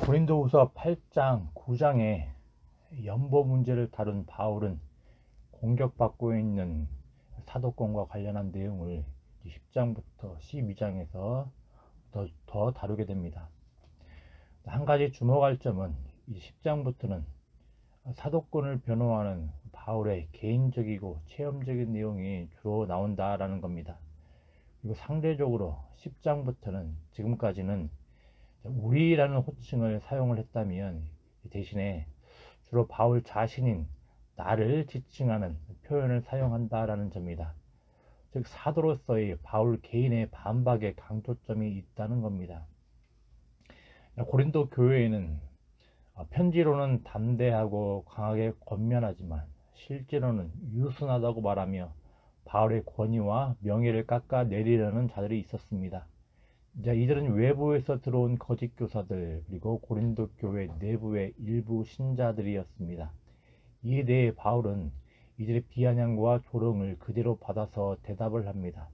고린도후서 8장, 9장의 연보 문제를 다룬 바울은 공격받고 있는 사도권과 관련한 내용을 10장부터 12장에서 더 다루게 됩니다. 한 가지 주목할 점은 이 10장부터는 사도권을 변호하는 바울의 개인적이고 체험적인 내용이 주로 나온다라는 겁니다. 그리고 상대적으로 10장부터는 지금까지는 우리라는 호칭을 사용을 했다면 대신에 주로 바울 자신인 나를 지칭하는 표현을 사용한다라는 점이다. 즉 사도로서의 바울 개인의 반박에 강조점이 있다는 겁니다. 고린도 교회에는 편지로는 담대하고 강하게 권면하지만 실제로는 유순하다고 말하며 바울의 권위와 명예를 깎아내리려는 자들이 있었습니다. 이들은 외부에서 들어온 거짓 교사들 그리고 고린도 교회 내부의 일부 신자들이었습니다. 이에 대해 바울은 이들의 비아냥과 조롱을 그대로 받아서 대답을 합니다.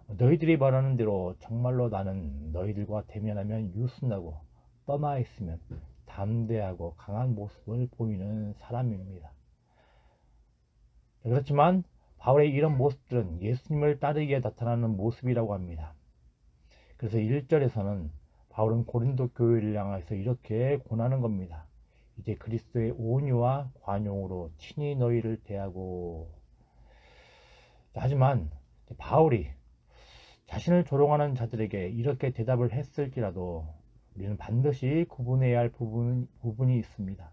너희들이 말하는 대로 정말로 나는 너희들과 대면하면 유순하고 떠나 있으면 담대하고 강한 모습을 보이는 사람입니다. 그렇지만 바울의 이런 모습들은 예수님을 따르기에 나타나는 모습이라고 합니다. 그래서 1절에서는 바울은 고린도 교회를 향해서 이렇게 권하는 겁니다. 이제 그리스도의 온유와 관용으로 친히 너희를 대하고. 하지만 바울이 자신을 조롱하는 자들에게 이렇게 대답을 했을지라도 우리는 반드시 구분해야 할 부분이 있습니다.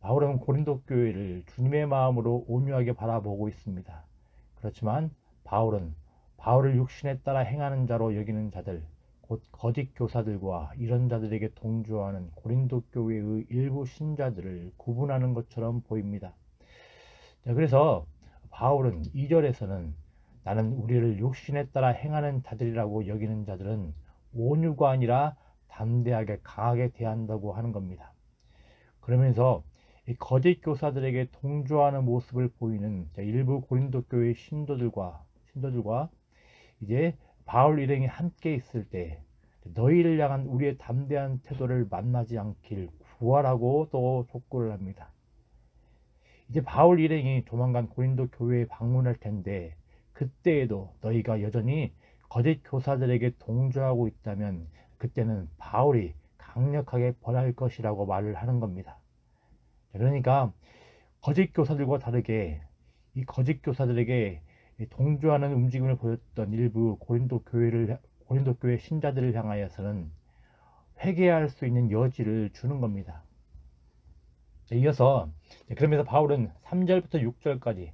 바울은 고린도 교회를 주님의 마음으로 온유하게 바라보고 있습니다. 그렇지만 바울은 바울을 육신에 따라 행하는 자로 여기는 자들, 곧 거짓 교사들과 이런 자들에게 동조하는 고린도 교회의 일부 신자들을 구분하는 것처럼 보입니다. 그래서 바울은 2절에서는 나는 우리를 육신에 따라 행하는 자들이라고 여기는 자들은 온유가 아니라 담대하게 강하게 대한다고 하는 겁니다. 그러면서 이 거짓 교사들에게 동조하는 모습을 보이는 일부 고린도 교회 신도들과 이제 바울 일행이 함께 있을 때 너희를 향한 우리의 담대한 태도를 만나지 않길 구하라고 또 촉구를 합니다. 이제 바울 일행이 조만간 고린도 교회에 방문할 텐데 그때에도 너희가 여전히 거짓 교사들에게 동조하고 있다면 그때는 바울이 강력하게 벌할 것이라고 말을 하는 겁니다. 그러니까 거짓 교사들과 다르게 이 거짓 교사들에게 동조하는 움직임을 보였던 일부 고린도 교회 신자들을 향하여서는 회개할 수 있는 여지를 주는 겁니다. 이어서 그러면서 바울은 3절부터 6절까지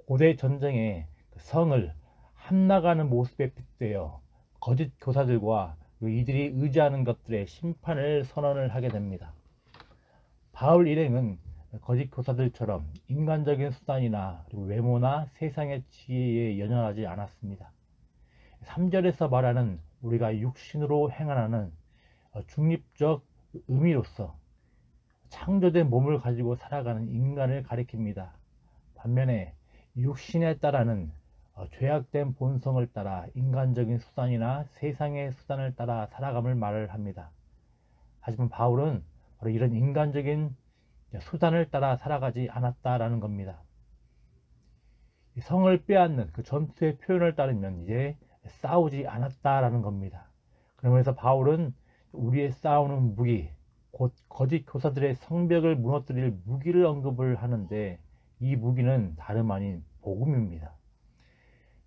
고대 전쟁의 성을 함락하는 모습에 빗대어 거짓 교사들과 이들이 의지하는 것들의 심판을 선언을 하게 됩니다. 바울 일행은 거짓 교사들처럼 인간적인 수단이나 그리고 외모나 세상의 지혜에 연연하지 않았습니다. 3절에서 말하는 우리가 육신으로 행하는 중립적 의미로서 창조된 몸을 가지고 살아가는 인간을 가리킵니다. 반면에 육신에 따라는 죄악된 본성을 따라 인간적인 수단이나 세상의 수단을 따라 살아감을 말을 합니다. 하지만 바울은 바로 이런 인간적인 수단을 따라 살아가지 않았다라는 겁니다. 성을 빼앗는 그 전투의 표현을 따르면 이제 싸우지 않았다라는 겁니다. 그러면서 바울은 우리의 싸우는 무기, 곧 거짓 교사들의 성벽을 무너뜨릴 무기를 언급을 하는데 이 무기는 다름 아닌 복음입니다.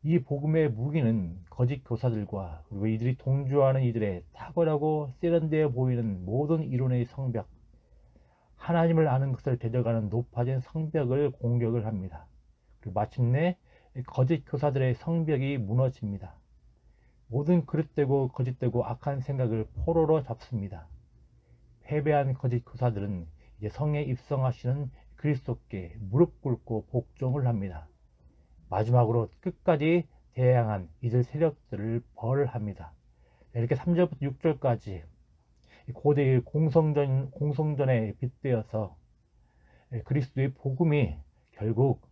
이 복음의 무기는 거짓 교사들과 그리고 이들이 동조하는 이들의 탁월하고 세련되어 보이는 모든 이론의 성벽, 하나님을 아는 것을 데려가는 높아진 성벽을 공격을 합니다. 그리고 마침내 거짓 교사들의 성벽이 무너집니다. 모든 그릇되고 거짓되고 악한 생각을 포로로 잡습니다. 패배한 거짓 교사들은 이제 성에 입성하시는 그리스도께 무릎 꿇고 복종을 합니다. 마지막으로 끝까지 대항한 이들 세력들을 벌합니다. 이렇게 3절부터 6절까지 고대의 공성전에 빗대어서 그리스도의 복음이 결국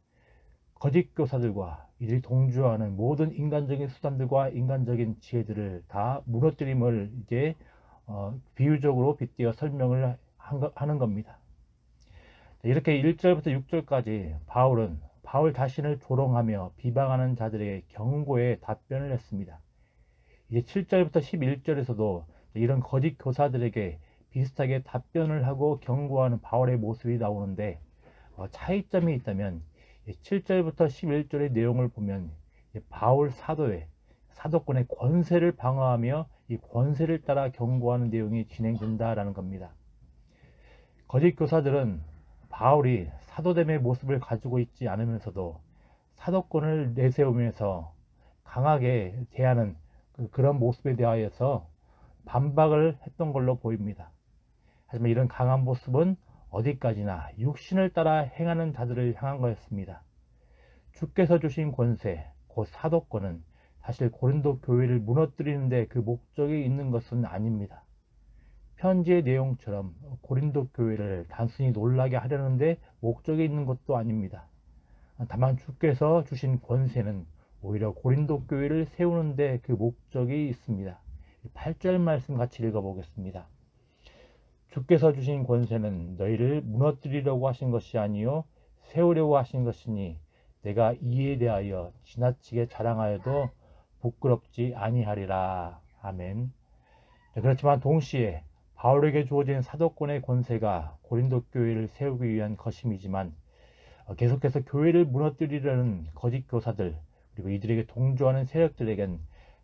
거짓 교사들과 이들이 동조하는 모든 인간적인 수단들과 인간적인 지혜들을 다 무너뜨림을 이제 비유적으로 빗대어 설명을 하는 겁니다. 이렇게 1절부터 6절까지 바울은 바울 자신을 조롱하며 비방하는 자들에게 경고에 답변을 했습니다. 이제 7절부터 11절에서도 이런 거짓 교사들에게 비슷하게 답변을 하고 경고하는 바울의 모습이 나오는데, 차이점이 있다면 7절부터 11절의 내용을 보면 바울 사도권의 권세를 방어하며 이 권세를 따라 경고하는 내용이 진행된다라는 겁니다. 거짓 교사들은 바울이 사도됨의 모습을 가지고 있지 않으면서도 사도권을 내세우면서 강하게 대하는 그런 모습에 대하여서 반박을 했던 걸로 보입니다. 하지만 이런 강한 모습은 어디까지나 육신을 따라 행하는 자들을 향한 거였습니다. 주께서 주신 권세, 곧 사도권은 사실 고린도 교회를 무너뜨리는 데 그 목적이 있는 것은 아닙니다. 편지의 내용처럼 고린도 교회를 단순히 놀라게 하려는데 목적이 있는 것도 아닙니다. 다만 주께서 주신 권세는 오히려 고린도 교회를 세우는데 그 목적이 있습니다. 8절 말씀 같이 읽어보겠습니다. 주께서 주신 권세는 너희를 무너뜨리려고 하신 것이 아니요 세우려고 하신 것이니 내가 이에 대하여 지나치게 자랑하여도 부끄럽지 아니하리라. 아멘. 그렇지만 동시에 바울에게 주어진 사도권의 권세가 고린도 교회를 세우기 위한 것임이지만 계속해서 교회를 무너뜨리려는 거짓 교사들 그리고 이들에게 동조하는 세력들에겐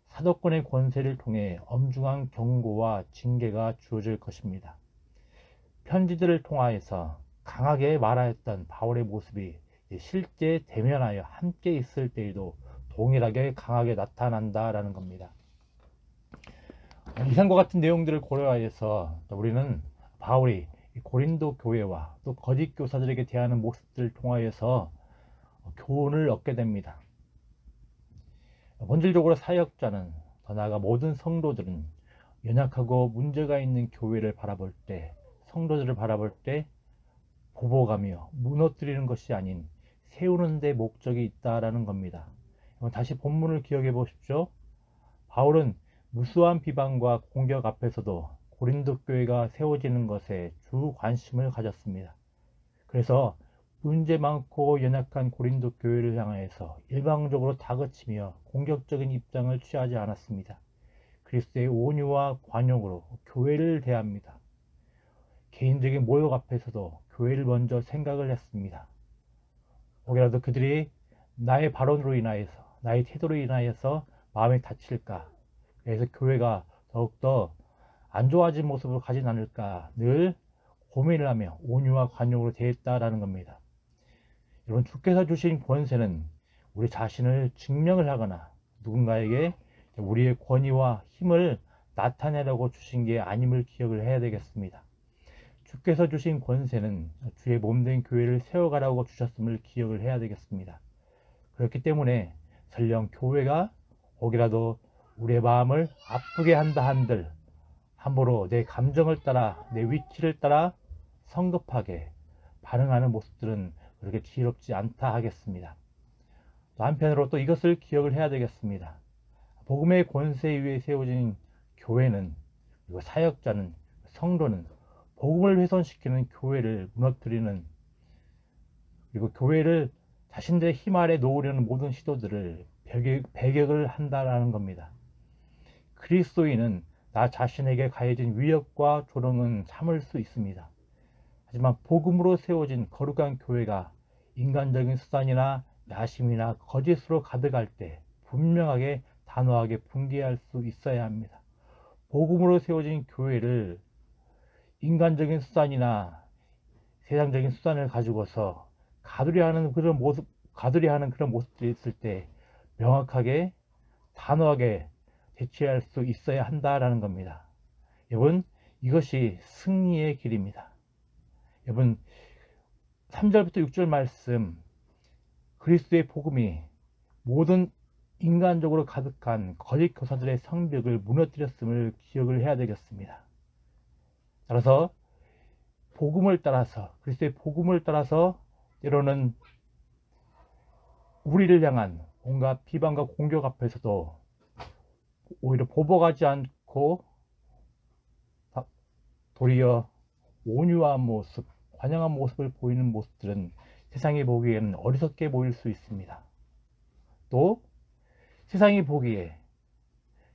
사도권의 권세를 통해 엄중한 경고와 징계가 주어질 것입니다. 편지들을 통하여서 강하게 말하였던 바울의 모습이 실제 대면하여 함께 있을 때에도 동일하게 강하게 나타난다라는 겁니다. 이상과 같은 내용들을 고려하여서 우리는 바울이 고린도 교회와 또 거짓 교사들에게 대하는 모습들을 통하여서 교훈을 얻게 됩니다. 본질적으로 사역자는, 더 나아가 모든 성도들은 연약하고 문제가 있는 교회를 바라볼 때, 성도들을 바라볼 때 보복하며 무너뜨리는 것이 아닌 세우는 데 목적이 있다라는 겁니다. 다시 본문을 기억해 보십시오. 바울은 무수한 비방과 공격 앞에서도 고린도 교회가 세워지는 것에 주 관심을 가졌습니다. 그래서 문제 많고 연약한 고린도 교회를 향하여서 일방적으로 다그치며 공격적인 입장을 취하지 않았습니다. 그리스도의 온유와 관용으로 교회를 대합니다. 개인적인 모욕 앞에서도 교회를 먼저 생각을 했습니다. 혹여라도 그들이 나의 발언으로 인하여서, 나의 태도로 인하여서 마음이 다칠까, 그래서 교회가 더욱더 안 좋아진 모습을 가진 않을까 늘 고민을 하며 온유와 관용으로 대했다라는 겁니다. 여러분, 주께서 주신 권세는 우리 자신을 증명을 하거나 누군가에게 우리의 권위와 힘을 나타내려고 주신 게 아님을 기억을 해야 되겠습니다. 주께서 주신 권세는 주의 몸된 교회를 세워가라고 주셨음을 기억을 해야 되겠습니다. 그렇기 때문에 설령 교회가 혹이라도 우리의 마음을 아프게 한다 한들 함부로 내 감정을 따라 내 위치를 따라 성급하게 반응하는 모습들은 그렇게 지혜롭지 않다 하겠습니다. 또 한편으로 또 이것을 기억을 해야 되겠습니다. 복음의 권세 위에 세워진 교회는, 그리고 사역자는, 성도는 복음을 훼손시키는 교회를 무너뜨리는, 그리고 교회를 자신들의 힘 아래 놓으려는 모든 시도들을 배격을 한다라는 겁니다. 그리스도인은 나 자신에게 가해진 위협과 조롱은 참을 수 있습니다. 하지만 복음으로 세워진 거룩한 교회가 인간적인 수단이나 야심이나 거짓으로 가득할 때 분명하게 단호하게 붕괴할 수 있어야 합니다. 복음으로 세워진 교회를 인간적인 수단이나 세상적인 수단을 가지고서 가두리하는 그런 모습들이 있을 때 명확하게 단호하게 대처할 수 있어야 한다라는 겁니다. 여러분, 이것이 승리의 길입니다. 여러분, 3절부터 6절 말씀, 그리스도의 복음이 모든 인간적으로 가득한 거짓 교사들의 성벽을 무너뜨렸음을 기억을 해야 되겠습니다. 따라서 복음을 따라서, 그리스도의 복음을 따라서 때로는 우리를 향한 온갖 비방과 공격 앞에서도 오히려 보복하지 않고 도리어 온유한 모습, 관영한 모습을 보이는 모습들은 세상이 보기에는 어리석게 보일 수 있습니다. 또 세상이 보기에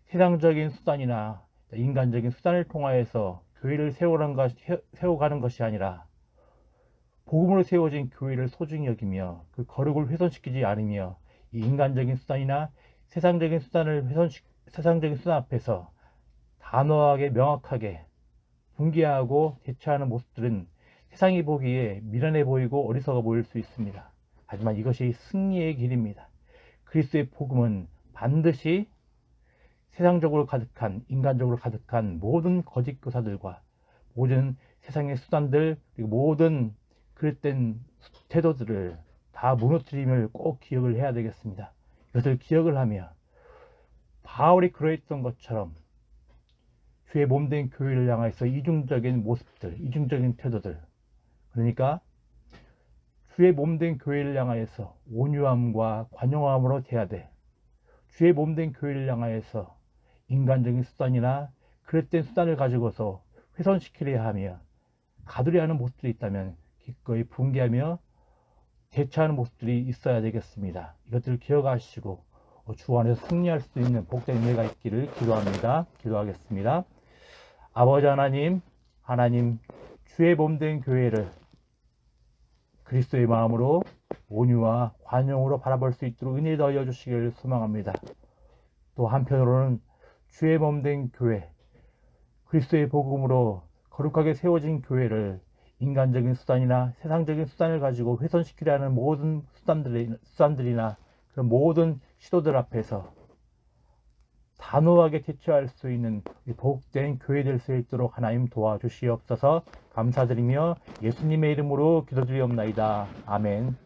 세상적인 수단이나 인간적인 수단을 통하여서 교회를 세워가는 것이 아니라 복음으로 세워진 교회를 소중히 여기며 그 거룩을 훼손시키지 않으며 이 인간적인 수단이나 세상적인 수단 앞에서 단호하게 명확하게 분개하고 대처하는 모습들은 세상이 보기에 미련해 보이고 어리석어 보일 수 있습니다. 하지만 이것이 승리의 길입니다. 그리스도의 복음은 반드시 세상적으로 가득한, 인간적으로 가득한 모든 거짓 교사들과 모든 세상의 수단들, 그리고 모든 그릇된 태도들을 다 무너뜨림을 꼭 기억을 해야 되겠습니다. 이것을 기억을 하며 바울이 그러했던 것처럼 주의 몸된 교회를 향해서 이중적인 모습들, 이중적인 태도들, 그러니까 주의 몸된 교회를 향하여서 온유함과 관용함으로 대하되 주의 몸된 교회를 향하여서 인간적인 수단이나 그릇된 수단을 가지고서 훼손시키려 하며 가두려 하는 모습들이 있다면 기꺼이 분개하며 대처하는 모습들이 있어야 되겠습니다. 이것들을 기억하시고 주 안에서 승리할 수 있는 복된 은혜가 있기를 기도합니다. 기도하겠습니다. 아버지 하나님, 주의 몸된 교회를 그리스도의 마음으로 온유와 관용으로 바라볼 수 있도록 은혜 더하여 주시기를 소망합니다. 또 한편으로는 주의 몸된 교회, 그리스도의 복음으로 거룩하게 세워진 교회를 인간적인 수단이나 세상적인 수단을 가지고 훼손시키려 하는 모든 수단들이나 그런 모든 시도들 앞에서 단호하게 대처할 수 있는 복된 교회 될 수 있도록 하나님 도와주시옵소서. 감사드리며 예수님의 이름으로 기도드리옵나이다. 아멘.